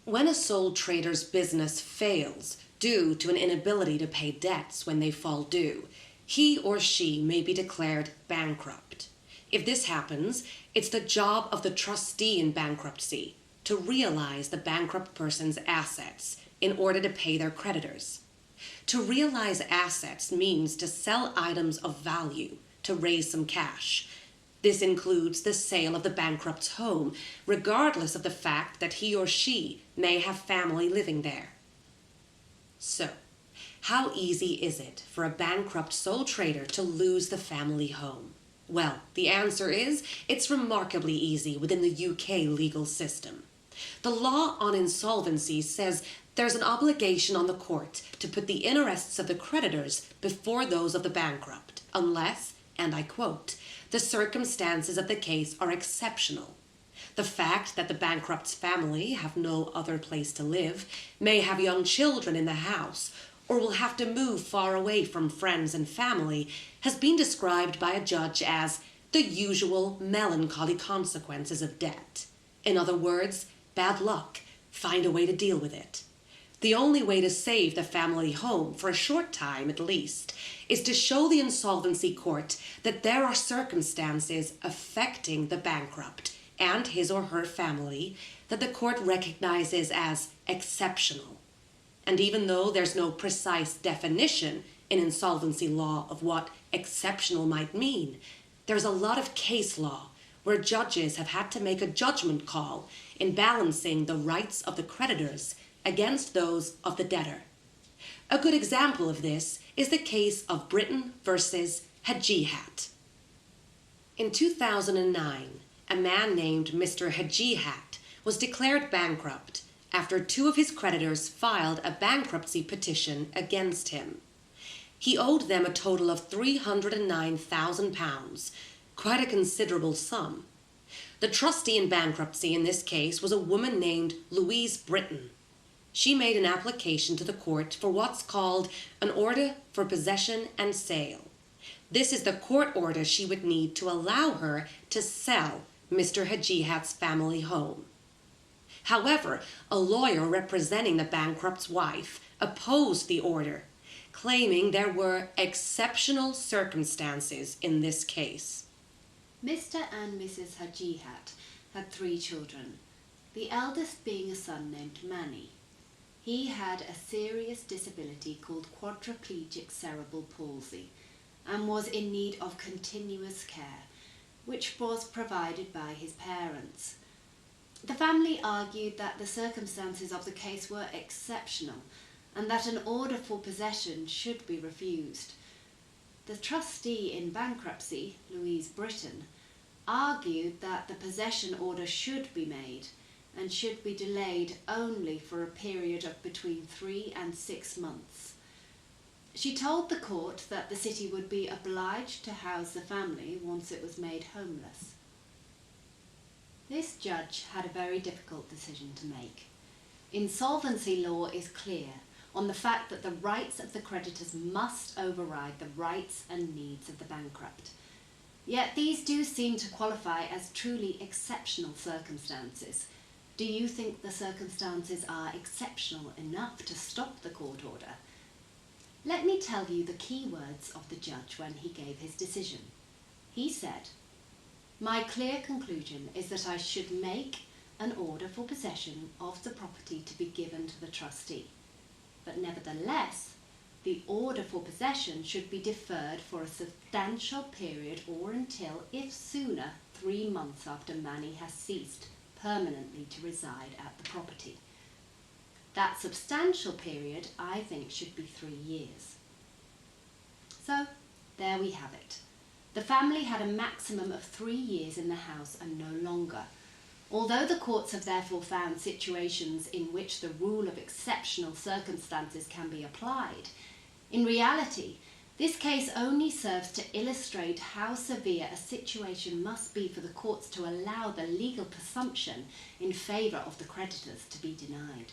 When a sole trader's business fails due to an inability to pay debts when they fall due, he or she may be declared bankrupt. If this happens, it's the job of the trustee in bankruptcy to realize the bankrupt person's assets in order to pay their creditors. To realize assets means to sell items of value to raise some cash. This includes the sale of the bankrupt's home, regardless of the fact that he or she may have family living there. So, how easy is it for a bankrupt sole trader to lose the family home? Well, the answer is it's remarkably easy within the UK legal system. The law on insolvency says there's an obligation on the court to put the interests of the creditors before those of the bankrupt, unless, and I quote, the circumstances of the case are exceptional. The fact that the bankrupt's family have no other place to live, may have young children in the house, or will have to move far away from friends and family, has been described by a judge as the usual melancholy consequences of debt. In other words, bad luck. Find a way to deal with it. The only way to save the family home, for a short time at least, is to show the insolvency court that there are circumstances affecting the bankrupt and his or her family that the court recognizes as exceptional. And even though there's no precise definition in insolvency law of what exceptional might mean, there's a lot of case law where judges have had to make a judgment call in balancing the rights of the creditors against those of the debtor. A good example of this is the case of Britain versus Hajihat. In 2009, a man named Mr. Hajihat was declared bankrupt after two of his creditors filed a bankruptcy petition against him. He owed them a total of £309,000, quite a considerable sum. The trustee in bankruptcy in this case was a woman named Louise Britton. She made an application to the court for what's called an order for possession and sale. This is the court order she would need to allow her to sell Mr. Hajihat's family home. However, a lawyer representing the bankrupt's wife opposed the order, claiming there were exceptional circumstances in this case. Mr. and Mrs. Hajihat had 3 children, the eldest being a son named Manny. He had a serious disability called quadriplegic cerebral palsy and was in need of continuous care, which was provided by his parents. The family argued that the circumstances of the case were exceptional and that an order for possession should be refused. The trustee in bankruptcy, Louise Britton, argued that the possession order should be made and should be delayed only for a period of between 3 and 6 months. She told the court that the city would be obliged to house the family once it was made homeless. This judge had a very difficult decision to make. Insolvency law is clear on the fact that the rights of the creditors must override the rights and needs of the bankrupt. Yet these do seem to qualify as truly exceptional circumstances. Do you think the circumstances are exceptional enough to stop the court order? Let me tell you the key words of the judge when he gave his decision. He said, "My clear conclusion is that I should make an order for possession of the property to be given to the trustee. But nevertheless, the order for possession should be deferred for a substantial period or until, if sooner, 3 months after Manny has ceased permanently to reside at the property. That substantial period, I think, should be 3 years." So, there we have it. The family had a maximum of 3 years in the house and no longer. Although the courts have therefore found situations in which the rule of exceptional circumstances can be applied, in reality, this case only serves to illustrate how severe a situation must be for the courts to allow the legal presumption in favour of the creditors to be denied.